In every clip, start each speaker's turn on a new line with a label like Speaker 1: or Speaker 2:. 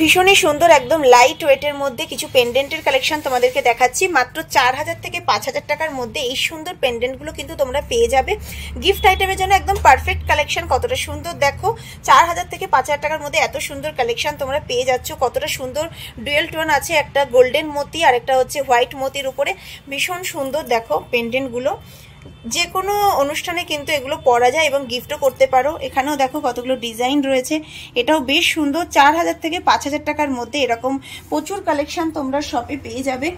Speaker 1: ভীষণই সুন্দর একদম লাইট ওয়েটের মধ্যে কিছু পেন্ডেন্টের কালেকশন তোমাদেরকে দেখাচ্ছি। মাত্র 4000 থেকে 5000 টাকার মধ্যে এই সুন্দর পেন্ডেন্টগুলো কিন্তু তোমরা পেয়ে যাবে গিফট আইটেমের জন্য। একদম পারফেক্ট কালেকশন, কতটা সুন্দর দেখো। 4000 থেকে 5000 টাকার মধ্যে এত সুন্দর কালেকশন তোমরা পেয়ে যাচ্ছ। কতটা সুন্দর ডুয়েল টোন আছে, একটা গোল্ডেন মতি আর একটা হচ্ছে হোয়াইট মতির উপরে। ভীষণ সুন্দর দেখো পেন্ডেন্টগুলো, যে কোনো অনুষ্ঠানে কিন্তু এগুলো পরা যায় এবং গিফটও করতে পারো। এখানেও দেখো কতগুলো ডিজাইন রয়েছে, এটাও বেশ সুন্দর। 4000 থেকে 5000 টাকার মধ্যে এরকম প্রচুর কালেকশন তোমরা শপে পেয়ে যাবে।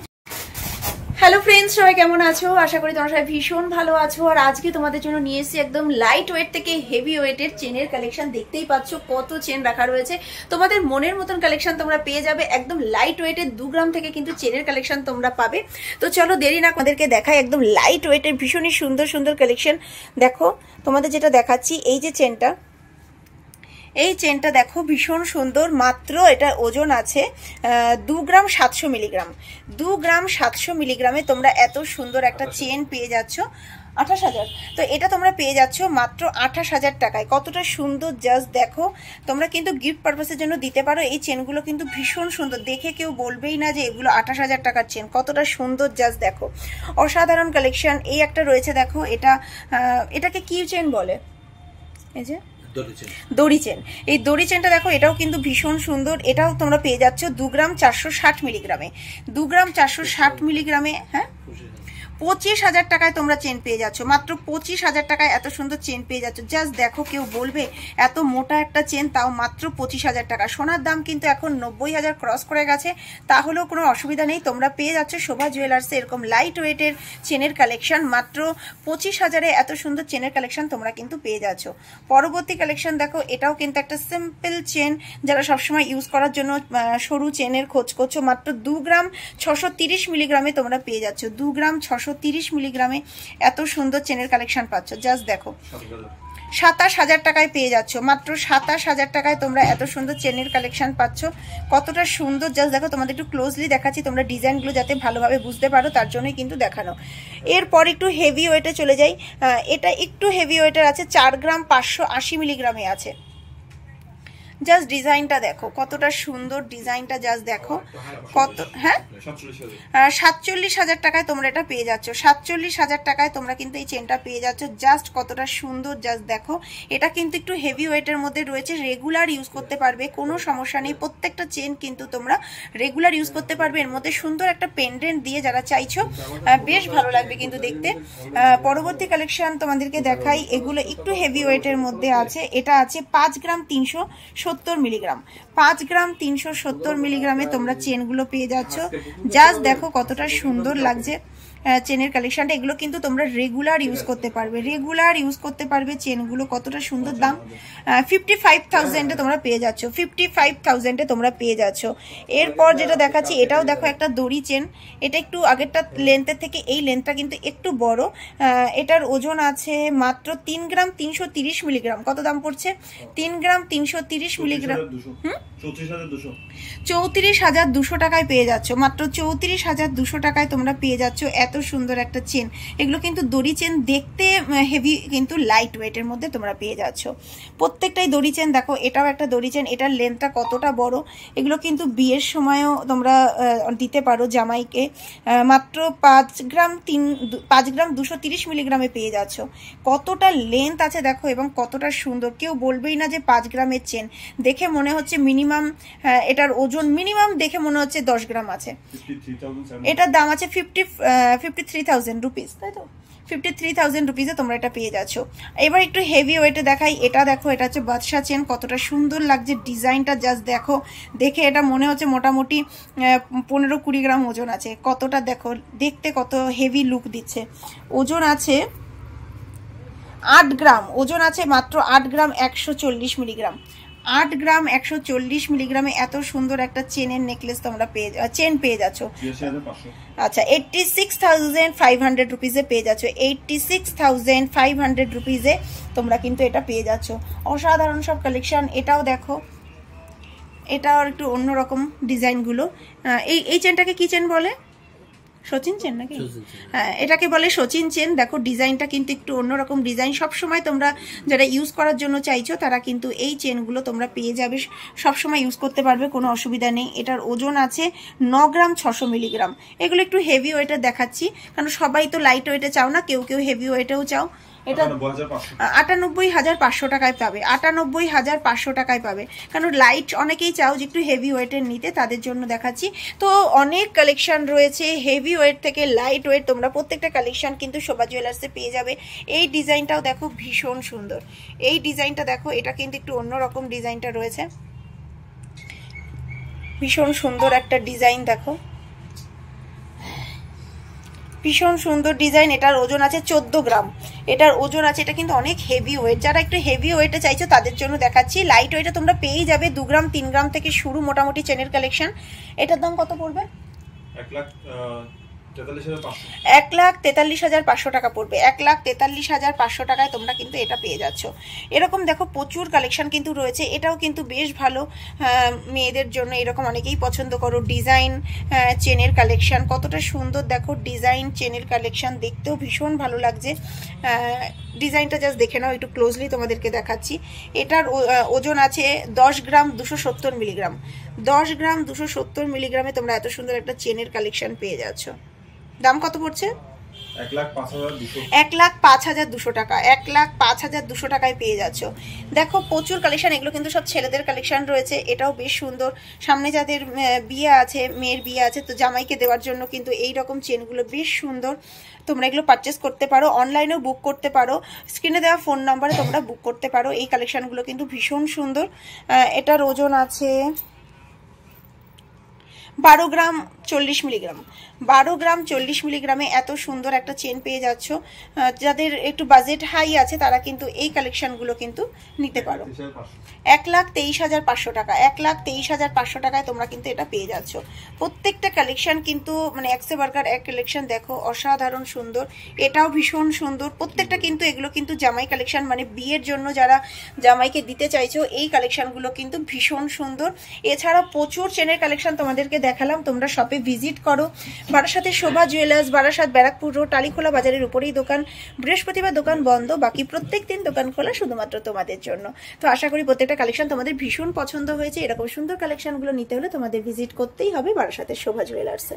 Speaker 1: হ্যালো ফ্রেন্ডস, সবাই কেমন আছো? আশা করি তোমরা সবাই ভীষণ ভালো আছো। আর আজকে তোমাদের জন্য নিয়ে এসেছি একদম লাইট ওয়েট থেকে হেভি ওয়েটের চেনের কালেকশন। দেখতেই পাচ্ছ কত চেন রাখা রয়েছে, তোমাদের মনের মতন কালেকশন তোমরা পেয়ে যাবে। একদম লাইট ওয়েটের 2 গ্রাম থেকে কিন্তু চেনের কালেকশন তোমরা পাবে। তো চলো দেরি না তোমাদেরকে দেখাই একদম লাইট ওয়েটের ভীষণই সুন্দর সুন্দর কালেকশন। দেখো তোমাদের যেটা দেখাচ্ছি, এই যে চেনটা, এই চেনটা দেখো ভীষণ সুন্দর। মাত্র এটা ওজন আছে 2 গ্রাম 700 মিলিগ্রাম। 2 গ্রাম 700 মিলিগ্রামে তোমরা এত সুন্দর একটা চেন পেয়ে যাচ্ছ। 28,000। তো এটা তোমরা পেয়ে যাচ্ছ মাত্র 28,000 টাকায়। কতটা সুন্দর জাস্ট দেখো। তোমরা কিন্তু গিফট পারপাসের জন্য দিতে পারো। এই চেনগুলো কিন্তু ভীষণ সুন্দর, দেখে কেউ বলবেই না যে এগুলো 28,000 টাকার চেন। কতটা সুন্দর জাস্ট দেখো, অসাধারণ কালেকশন। এই একটা রয়েছে দেখো, এটাকে কি চেন বলে? এই যে দড়ি চেন। এই দড়ি চেনটা দেখো, এটাও কিন্তু ভীষণ সুন্দর। এটাও তোমরা পেয়ে যাচ্ছ 2 গ্রাম 460 মিলিগ্রামে। 2 গ্রাম 460 মিলিগ্রামে, হ্যাঁ 25,000 টাকায় তোমরা চেন পেয়ে যাচ্ছ। মাত্র 25,000 টাকায় এত সুন্দর চেন পেয়ে যাচ্ছ। জাস্ট দেখো, কেউ বলবে এত মোটা একটা চেন, তাও মাত্র 25,000 টাকা। সোনার দাম কিন্তু এখন 90,000 ক্রস করে গেছে, তাহলেও কোনো অসুবিধা নেই। তোমরা পেয়ে যাচ্ছ শোভা জুয়েলার্সে এরকম লাইট ওয়েটের চেনের কালেকশন। মাত্র 25,000-এ এত সুন্দর চেনের কালেকশন তোমরা কিন্তু পেয়ে যাচ্ছ। পরবর্তী কালেকশন দেখো, এটাও কিন্তু একটা সিম্পল চেন, যারা সবসময় ইউজ করার জন্য সরু চেনের খোঁজ করছো। মাত্র 2 গ্রাম 630 মিলিগ্রামে তোমরা পেয়ে যাচ্ছ। 2 গ্রাম 630 মিলিগ্রামে এত সুন্দর চেনের কালেকশন পাচ্ছ। জাস্ট দেখো, 27,000 টাকায় পেয়ে যাচ্ছ। মাত্র 27,000 টাকায় তোমরা এত সুন্দর চেনের কালেকশন পাচ্ছ। কতটা সুন্দর জাস্ট দেখো। তোমাদের একটু ক্লোজলি দেখাচ্ছি, তোমরা ডিজাইনগুলো যাতে ভালোভাবে বুঝতে পারো, তার জন্যই কিন্তু দেখানো। এরপর একটু হেভি ওয়েটে চলে যাই। এটা একটু হেভি ওয়েটের আছে, 4 গ্রাম 580 মিলিগ্রামে আছে। জাস্ট ডিজাইনটা দেখো, কতটা সুন্দর ডিজাইনটা জাস্ট দেখো। কত, হ্যাঁ 47,000 টাকায় তোমরা এটা পেয়ে যাচ্ছ। 47,000 টাকায় তোমরা কিন্তু এই চেনটা পেয়ে যাচ্ছ। জাস্ট কতটা সুন্দর জাস্ট দেখো। এটা কিন্তু একটু হেভি ওয়েটের মধ্যে রয়েছে, রেগুলার ইউজ করতে পারবে, কোনো সমস্যা নেই। প্রত্যেকটা চেন কিন্তু তোমরা রেগুলার ইউজ করতে পারবে। এর মধ্যে সুন্দর একটা পেন্ডেন্ট দিয়ে যারা চাইছো, বেশ ভালো লাগবে কিন্তু দেখতে। পরবর্তী কালেকশন তোমাদেরকে দেখাই, এগুলো একটু হেভি ওয়েটের মধ্যে আছে। এটা আছে 5 গ্রাম 370 মিলিগ্রাম। 5 গ্রাম 370 মিলিগ্রামে তোমরা চেনগুলো পেয়ে যাচ্ছ। জাস্ট দেখো কতটা সুন্দর লাগছে চেনের কালেকশনটা। এগুলো কিন্তু তোমরা রেগুলার ইউজ করতে পারবে, রেগুলার ইউজ করতে পারবে চেনগুলো। কতটা সুন্দর দাম, 55,000-এ তোমরা পেয়ে যাচ্ছ। 55,000-এ তোমরা পেয়ে যাচ্ছ। এরপর যেটা দেখাচ্ছি, এটাও দেখো একটা দড়ি চেন। এটা একটু আগেরটা লেন্থের থেকে এই লেন্থটা কিন্তু একটু বড়। এটার ওজন আছে মাত্র 3 গ্রাম 330 মিলিগ্রাম। কত দাম পড়ছে? 3 গ্রাম 330 মিলিগ্রাম, 34,200 টাকায় পেয়ে যাচ্ছ। মাত্র 34,200 টাকায় তোমরা পেয়ে যাচ্ছ এত সুন্দর একটা চেন। এগুলো কিন্তু দড়ি চেন, দেখতে হেভি কিন্তু লাইট ওয়েটের মধ্যে তোমরা পেয়ে যাচ্ছ। প্রত্যেকটাই দড়ি চেন দেখো। এটাও একটা দড়ি চেন, এটার লেন্থটা কতটা বড়। এগুলো কিন্তু বিয়ের সময়ও তোমরা দিতে পারো জামাইকে। মাত্র 5 গ্রাম 230 মিলিগ্রামে পেয়ে যাচ্ছ। কতটা লেন্থ আছে দেখো এবং কতটা সুন্দর। কেউ বলবেই না যে 5 গ্রামের চেন। দেখে মনে হচ্ছে মিনিমাম, এটার ওজন মিনিমাম দেখে মনে হচ্ছে 10 গ্রাম আছে। এটার দাম আছে 53,000 রুপিস, তাই তো? 53,000 রুপিসে তোমরা এটা পেয়ে যাচ্ছ। এবার একটু হেভি ওয়েটে দেখাই। এটা দেখো, এটা হচ্ছে বাদশা চেন। কতটা সুন্দর লাগছে ডিজাইনটা জাস্ট দেখো। দেখে এটা মনে হচ্ছে মোটামুটি 15-20 গ্রাম ওজন আছে। কতটা দেখো, দেখতে কত হেভি লুক দিচ্ছে। ওজন আছে 8 গ্রাম, ওজন আছে মাত্র 8 গ্রাম 140 মিলিগ্রাম। 8 গ্রাম 140 মিলিগ্রামে এত সুন্দর একটা চেনের নেকলেস তোমরা চেন পেয়ে যাচ্ছ। আচ্ছা, 86,500 রুপিসে পেয়ে যাচ্ছ। 86,500 রুপিসে তোমরা কিন্তু এটা পেয়ে যাচ্ছ। অসাধারণ সব কালেকশন। এটাও দেখো, এটাও একটু অন্যরকম ডিজাইনগুলো। এই চেনটাকে কি চেন বলে? সচিন চেন নাকি? হ্যাঁ, এটাকে বলে সচিন চেন। দেখো ডিজাইনটা কিন্তু একটু অন্যরকম ডিজাইন। সবসময় তোমরা যারা ইউজ করার জন্য চাইছো তারা কিন্তু এই চেনগুলো তোমরা পেয়ে যাবে, সবসময় ইউজ করতে পারবে, কোনো অসুবিধা নেই। এটার ওজন আছে 9 গ্রাম 600 মিলিগ্রাম। এগুলো একটু হেভি ওয়েটের দেখাচ্ছি, কারণ সবাই তো লাইট ওয়েটে চাও না, কেউ কেউ হেভি ওয়েটেও চাও। এটা 98,500 টাকায় পাবে, 98,500 টাকায় পাবে। কারণ লাইট অনেকেই চাও যে একটু হেভি ওয়েটের নিতে, তাদের জন্য দেখাচ্ছি। তো অনেক কালেকশন রয়েছে হেভি ওয়েট থেকে লাইট ওয়েট, তোমরা প্রত্যেকটা কালেকশন কিন্তু শোভা জুয়েলার্সে পেয়ে যাবে। এই ডিজাইনটাও দেখো ভীষণ সুন্দর, এই ডিজাইনটা দেখো, এটা কিন্তু একটু অন্যরকম ডিজাইনটা রয়েছে, ভীষণ সুন্দর একটা ডিজাইন দেখো, ভীষণ সুন্দর ডিজাইন। এটার ওজন আছে 14 গ্রাম, এটার ওজন আছে, এটা কিন্তু অনেক হেভি ওয়েট। যারা একটু হেভি ওয়েটে চাইছো তাদের জন্য দেখাচ্ছি। লাইট ওয়েটে তোমরা পেয়ে যাবে 2 গ্রাম 3 গ্রাম থেকে শুরু মোটামুটি চেনের কালেকশন। এটার দাম কত পড়বে? 1,43,500 টাকা পড়বে, 1,43,500 টাকায় তোমরা কিন্তু এটা পেয়ে যাচ্ছ। এরকম দেখো প্রচুর কালেকশন কিন্তু রয়েছে, এটাও কিন্তু বেশ ভালো মেয়েদের জন্য, এরকম অনেকেই পছন্দ করো। ডিজাইন চেনের কালেকশন কতটা সুন্দর দেখো, ডিজাইন চেনের কালেকশন দেখতেও ভীষণ ভালো লাগছে। ডিজাইনটা জাস্ট দেখে নাও একটু ক্লোজলি, তোমাদেরকে দেখাচ্ছি। এটার ওজন আছে 10 গ্রাম 270 মিলিগ্রাম, 10 গ্রাম 270 মিলিগ্রামে তোমরা এত সুন্দর একটা চেনের কালেকশন পেয়ে যাচ্ছ। দাম কত পড়ছে? 1,05,200 টাকা, 1,05,200 টাকায় পেয়ে যাচ্ছ। দেখো প্রচুর কালেকশন, এগুলো কিন্তু সব ছেলেদের কালেকশন রয়েছে। এটাও বেশ সুন্দর, সামনে যাদের বিয়ে আছে, মেয়ের বিয়ে আছে, তো জামাইকে দেওয়ার জন্য কিন্তু এই রকম চেনগুলো বেশ সুন্দর। তোমরা এগুলো পারচেস করতে পারো, অনলাইনেও বুক করতে পারো, স্ক্রিনে দেওয়া ফোন নাম্বারে তোমরা বুক করতে পারো। এই কালেকশনগুলো কিন্তু ভীষণ সুন্দর। এটার ওজন আছে 12 গ্রাম 40 মিলিগ্রাম, 12 গ্রাম 40 মিলিগ্রামে এত সুন্দর একটা চেন পেয়ে যাচ্ছ। যাদের একটু বাজেট হাই আছে তারা কিন্তু এই কালেকশনগুলো কিন্তু নিতে পারো। 1,23,500 টাকা, 1,23,500 টাকায় তোমরা কিন্তু এটা পেয়ে যাচ্ছ। প্রত্যেকটা কালেকশন কিন্তু মানে একসে বার্গার এক কালেকশন দেখো, অসাধারণ সুন্দর। এটাও ভীষণ সুন্দর, প্রত্যেকটা কিন্তু এগুলো কিন্তু জামাই কালেকশন, মানে বিয়ের জন্য যারা জামাইকে দিতে চাইছো এই কালেকশনগুলো কিন্তু ভীষণ সুন্দর। এছাড়া প্রচুর চেনের কালেকশন তোমাদেরকে দেখালাম, তোমরা শপে ভিজিট করো। বারাসাতের শোভা জুয়েলার্স, বারাসাত ব্যারাকপুর রোড, টালিখোলা বাজারের উপরেই দোকান। বৃহস্পতিবার দোকান বন্ধ, বাকি প্রত্যেক দিন দোকান খোলা শুধুমাত্র তোমাদের জন্য। তো আশা করি প্রত্যেকটা কালেকশন তোমাদের ভীষণ পছন্দ হয়েছে। এরকম সুন্দর কালেকশনগুলো নিতে হলে তোমাদের ভিজিট করতেই হবে বারাসাতের শোভা জুয়েলার্সে।